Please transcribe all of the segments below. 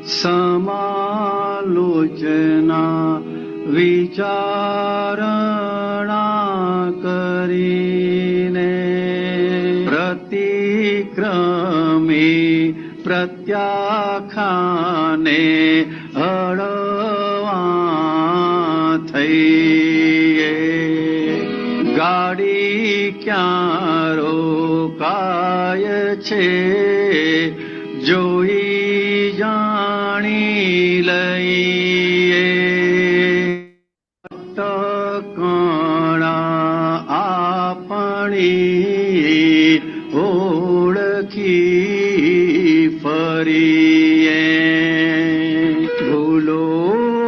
સમાલોચના વિચારણા કરીને પ્રતિક્રમી પ્રત્યાખ્યાને હળવા થઈએ ગાડી ક્યાં રોકાય છે જોઈ જાણી લઈએ ટકણા આપણી ઓળખી ફરીએ ભૂલો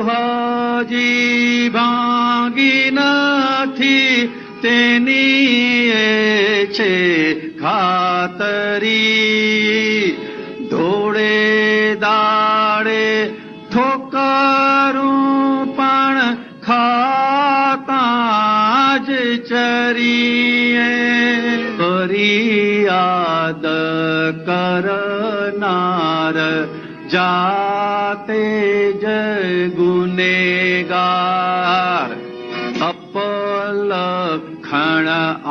હજી ભાંગી નથી તેની એ છે ખાતરી ધોળે દાડે ઠોકરું પણ ખાતા જ ચરીએ ફરિયાદ કરનાર જાતે જ ગુનેગાર અપલખણ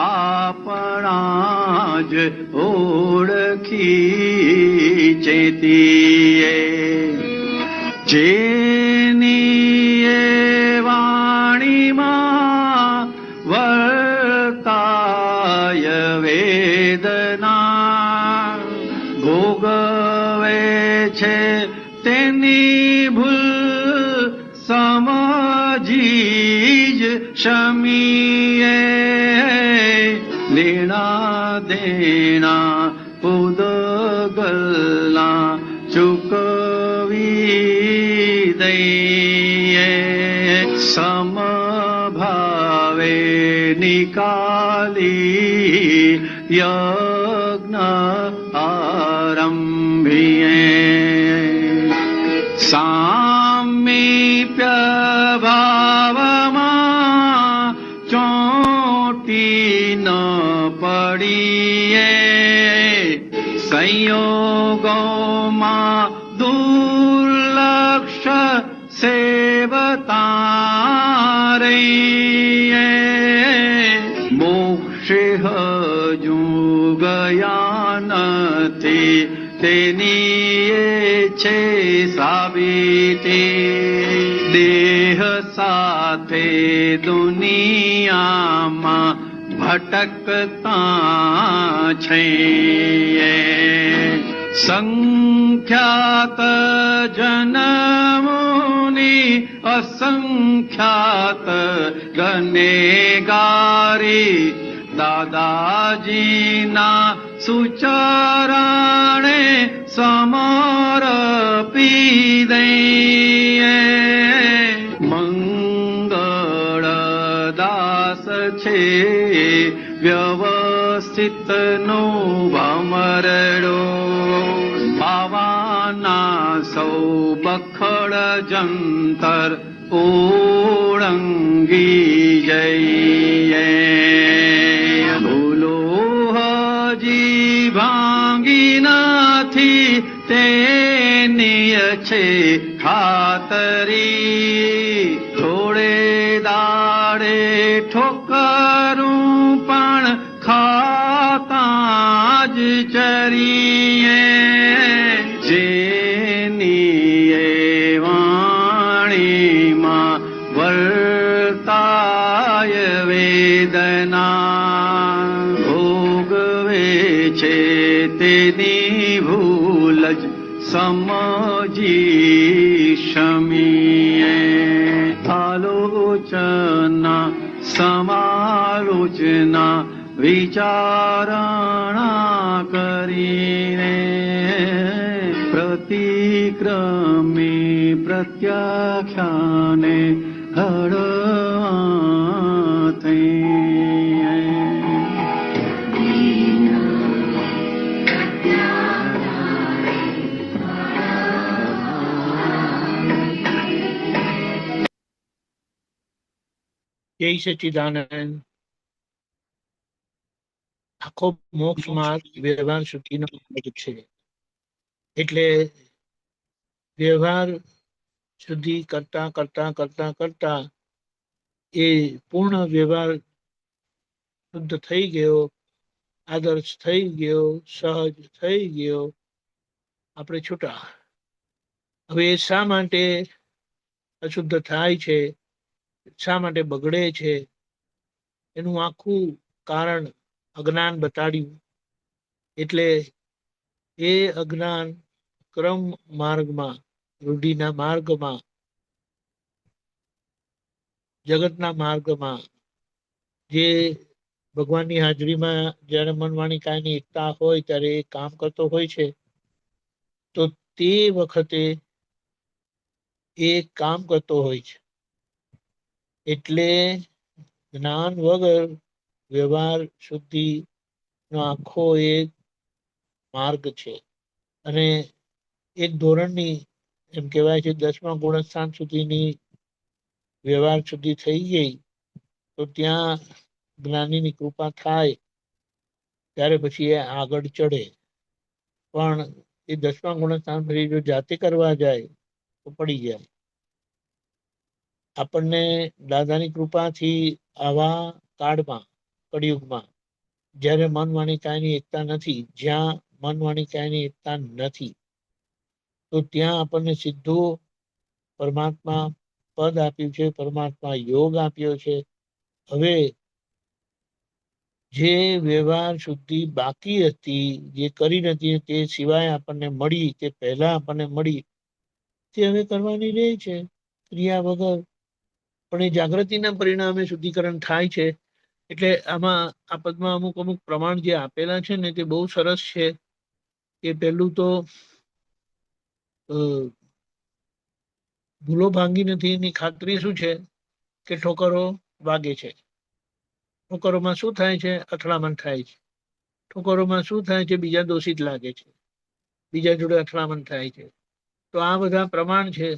આપણા જ ઓળખી ચેતીએ જેની એ વાણીમાં વર્તાય વેદના ભોગવે છે તેની ભૂલ સમજી જ શમીએ લેણા દેણા ઉદગલના ચૂકવી દઈએ સમભાવે નિકાલી યજ્ઞ આરંભીએ સામીપ્ય ભાવમાં ચોંટી ન પડીએ સંયોગોમાં દુર્લક્ષ સેવતા રહીએ મોક્ષે હજુ ગયા નથી તેની એ છે સાબિતી દેહ સાથે દુનિયામાં ભટકતા છીએ સંખ્યાત જન્મોની અસંખ્યાત ગનેગારી દાદાજીના સુચરણે સમર્પી દઈએ મંગળદાસ છે વ્યવસ્થિત નો ભમરડો ભાવાના સૌ બખડ જંતર ઓળંગી જઈએ ભૂલો હજી ભાંગી નથી તેની છે ખાતરી થોડે દાડે ઠોકરું પણ ખાતા જ ચરીએ જેની એ વાણીમાં વર્તાય વેદના ભોગવે છે તેની ભૂલ જ સમજી શમીએ આલોચના સમાલોચના વિચારણા કરીને પ્રતિક્રમી પ્રત્યાખ્યાને હળવા થઈએ જય સચ્ચિદાનંદ. આખો મોક્ષ માર્ગ વ્યવહાર સુધીનો માર્ગ છે. એટલે વ્યવહાર શુદ્ધિ કરતા કરતા કરતા કરતા એ પૂર્ણ વ્યવહાર શુદ્ધ થઈ ગયો, આદર્શ થઈ ગયો, સહજ થઈ ગયો, આપણે છૂટા. હવે એ શા માટે અશુદ્ધ થાય છે, શા માટે બગડે છે, એનું આખું કારણ અજ્ઞાન બતાડ્યું. એટલે એ અજ્ઞાન ક્રમ માર્ગમાં, રૂઢિના માર્ગમાં, જગતના માર્ગમાં, જે ભગવાનની હાજરીમાં જ્યારે મન વાણી કાયની એકતા હોય ત્યારે એ કામ કરતો હોય છે, તો તે વખતે એ કામ કરતો હોય છે. એટલે જ્ઞાન વગર વ્યવહાર શુદ્ધિનો આખો એક માર્ગ છે. અને એક ધોરણની એમ કહેવાય છે 10મા ગુણસ્થાન સુધીની વ્યવહાર શુદ્ધિ થઈ ગઈ તો ત્યાં જ્ઞાનીની કૃપા થાય ત્યારે પછી એ આગળ ચડે. પણ એ 10મા ગુણસ્થાન પછી જો જાતે કરવા જાય તો પડી જાય. આપણને દાદાની કૃપાથી આવા કાળમાં, કળિયુગમાં, જ્યારે મન વાણી કાયની એકતા નથી, જ્યાં મન વાણી કાયની એકતા નથી, તો ત્યાં આપણને સીધું પરમાત્મા પદ આપ્યું છે, પરમાત્મા યોગ આપ્યો છે. હવે જે વ્યવહાર શુદ્ધિ બાકી હતી, જે કરી નથી, તે સિવાય આપણને મળી, તે પહેલા આપણને મળી, તે હવે કરવાની રહે છે ક્રિયા વગર. પણ એ જાગૃતિના પરિણામે શુદ્ધિકરણ થાય છે. એટલે આમાં આ પદમાં અમુક અમુક પ્રમાણ જે આપેલા છે ને તે બહુ સરસ છે. એ પહેલું તો ભૂલો ભાંગી નથી એની ખાતરી શું છે કે ઠોકરો વાગે છે. ઠોકરોમાં શું થાય છે? અથડામણ થાય છે. ઠોકરોમાં શું થાય છે? બીજા દોષિત લાગે છે, બીજા જોડે અથડામણ થાય છે. તો આ બધા પ્રમાણ છે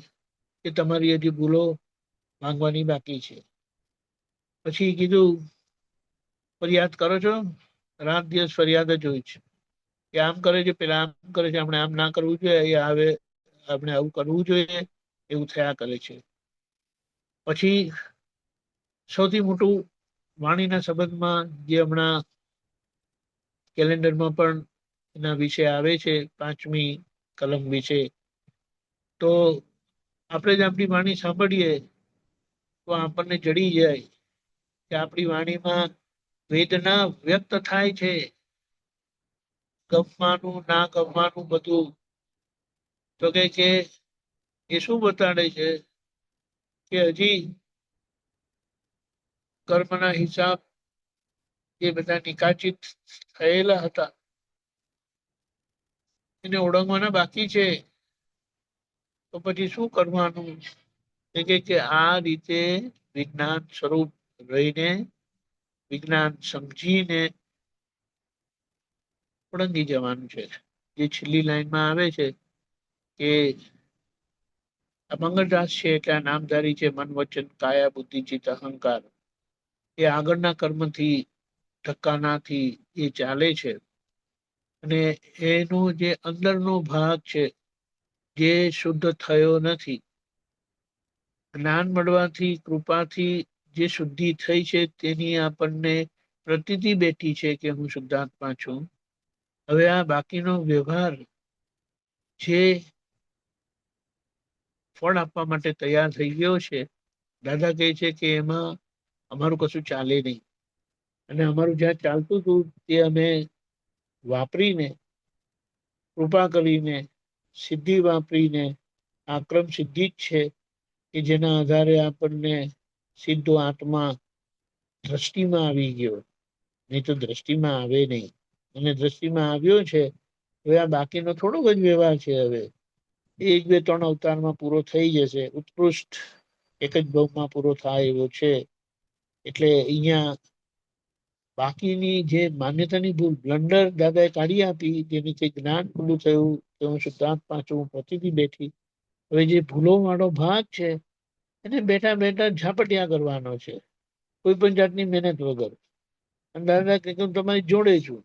કે તમારી હજી ભૂલો ભાંગવાની બાકી છે. પછી કીધું ફરિયાદ કરો છો, રાત દિવસ ફરિયાદ જ હોય છે કે આમ કરે છે, પેલા આમ કરે છે, આપણે આમ ના કરવું જોઈએ, હવે આપણે આવું કરવું જોઈએ, એવું થયા કરે છે. પછી સૌથી મોટું વાણીના સંબંધમાં જે હમણાં કેલેન્ડરમાં પણ એના વિશે આવે છે, 5મી કલમ વિશે, તો આપણે જ આપણી વાણી સાંભળીએ તો આપણને જડી જાય કે આપણી વાણીમાં વેદના વ્યક્ત થાય છે. ગમવાનું ના ગમવાનું બધું. તો કે એ શું બતાડે છે કે હજી કર્મના હિસાબ જે બધા નિકાચિત થયેલા હતા એને ઓળંગવાના બાકી છે. તો પછી શું કરવાનું? કે આ રીતે વિજ્ઞાન સ્વરૂપ રહીને, વિજ્ઞાન સમજીને ઓળંગી જવાનું છે. જે છેલ્લી લાઈનમાં આવે છે કે આ મંગળદાસ છે એટલે આ નામધારી છે, મન વચન કાયા બુદ્ધિ ચિત્ત અહંકાર, એ આગળના કર્મથી ધક્કાનાથી એ ચાલે છે. અને એનો જે અંદરનો ભાગ છે જે શુદ્ધ થયો નથી, જ્ઞાન મળવાથી, કૃપાથી જે શુદ્ધિ થઈ છે તેની આપણને પ્રતીતિ બેઠી છે કે હું શુદ્ધાત્મા છું. હવે આ બાકીનો વ્યવહાર જે ફળ આપવા માટે તૈયાર થઈ ગયો છે, દાદા કહે છે કે એમાં અમારું કશું ચાલે નહીં. અને અમારું જ્યાં ચાલતું હતું તે અમે વાપરીને, કૃપા કરીને, સિદ્ધિ વાપરીને, આક્રમ સિદ્ધિ જ છે કે જેના આધારે આપણને સીધો આત્મા દ્રષ્ટિમાં આવી ગયો, નહીં તો દ્રષ્ટિમાં આવે નહીં. અને દ્રષ્ટિમાં આવ્યો છે. હવે આ બાકીનો થોડોક જ વ્યવહાર છે. હવે 1, 2, 3 અવતારમાં પૂરો થઈ જશે. ઉત્કૃષ્ટ એક જ ભાવમાં પૂરો થાય એવો છે. એટલે અહીંયા બાકીની જે માન્યતાની ભૂલ, બ્લન્ડર દાદાએ કાઢી આપી, જેની જ્ઞાન ખુલ્લું થયું કે હું શુદ્ધાત્મા છું, પ્રતિથી બેઠી. હવે જે ભૂલો વાળો ભાગ છે એને બેઠા બેઠા ઝાપટિયા કરવાનો છે, કોઈ પણ જાતની મહેનત વગર. અને દાદા કે હું તમારી જોડે છું.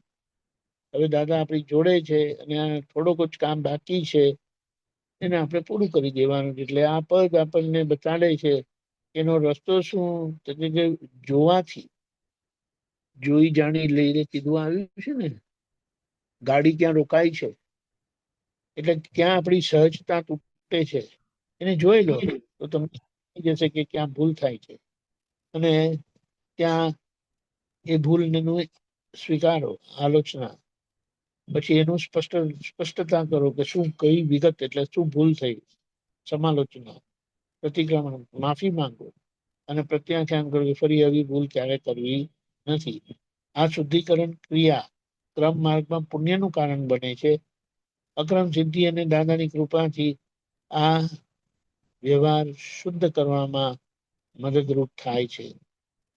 હવે દાદા આપણી જોડે છે અને થોડોક જ કામ બાકી છે. એને આપણે પૂરું કરી દેવાનું છે. એટલે આ પદ આપણને બતાડે છે એનો રસ્તો શું, તો કે જે જોવાથી, જોઈ જાણી લઈને કીધું આવ્યું છે ને, ગાડી ક્યાં રોકાય છે એટલે ક્યાં આપણી સહજતા તૂટે છે એને જોઈ લો તો તમને સમજાઈ જશે કે ક્યાં ભૂલ થાય છે. અને ત્યાં એ ભૂલને સ્વીકારો, આલોચના, પછી એનું સ્પષ્ટતા કરો કે શું, કઈ વિગત, એટલે શું ભૂલ થઈ, સમાલોચના, પ્રતિક્રમણ, માફી માંગો અને પ્રત્યાખ્યાન કરો કે ફરી આવી ભૂલ ક્યારે કરવી નથી. આ શુદ્ધિકરણ ક્રિયા ક્રમ માર્ગમાં પુણ્યનું કારણ બને છે. અક્રમ સિદ્ધિ અને દાદાની કૃપાથી આ વ્યવહાર શુદ્ધ કરવામાં મદદરૂપ થાય છે.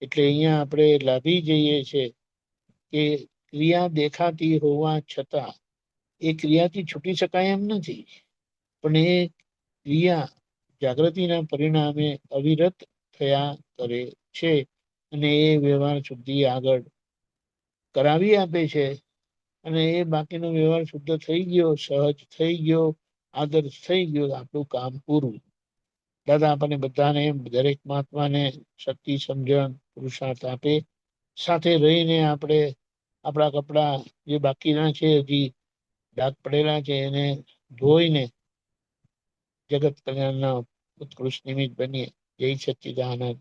એટલે અહીંયા આપણે લાભી જઈએ છે કે ક્રિયા દેખાતી હોવા છતાં એ ક્રિયાથી છૂટી શકાય એમ નથી, પણ એ ક્રિયા જાગૃતિના પરિણામે અવિરત થયા કરે છે અને એ વ્યવહાર શુદ્ધિ આગળ કરાવી આપે છે. અને એ બાકીનો વ્યવહાર શુદ્ધ થઈ ગયો, સહજ થઈ ગયો, આદર્શ થઈ ગયો, આપણું કામ પૂરું. દાદા આપણને બધાને, દરેક મહાત્માને શક્તિ, સમજણ, પુરુષાર્થ આપે. સાથે રહીને આપણે આપણા કપડા જે બાકીના છે, હજી ડાઘ પડેલા છે, એને ધોઈને જગત કલ્યાણના ઉત્કૃષ્ટ નિમિત્ત બનીએ. જય સચ્ચિદાનંદ.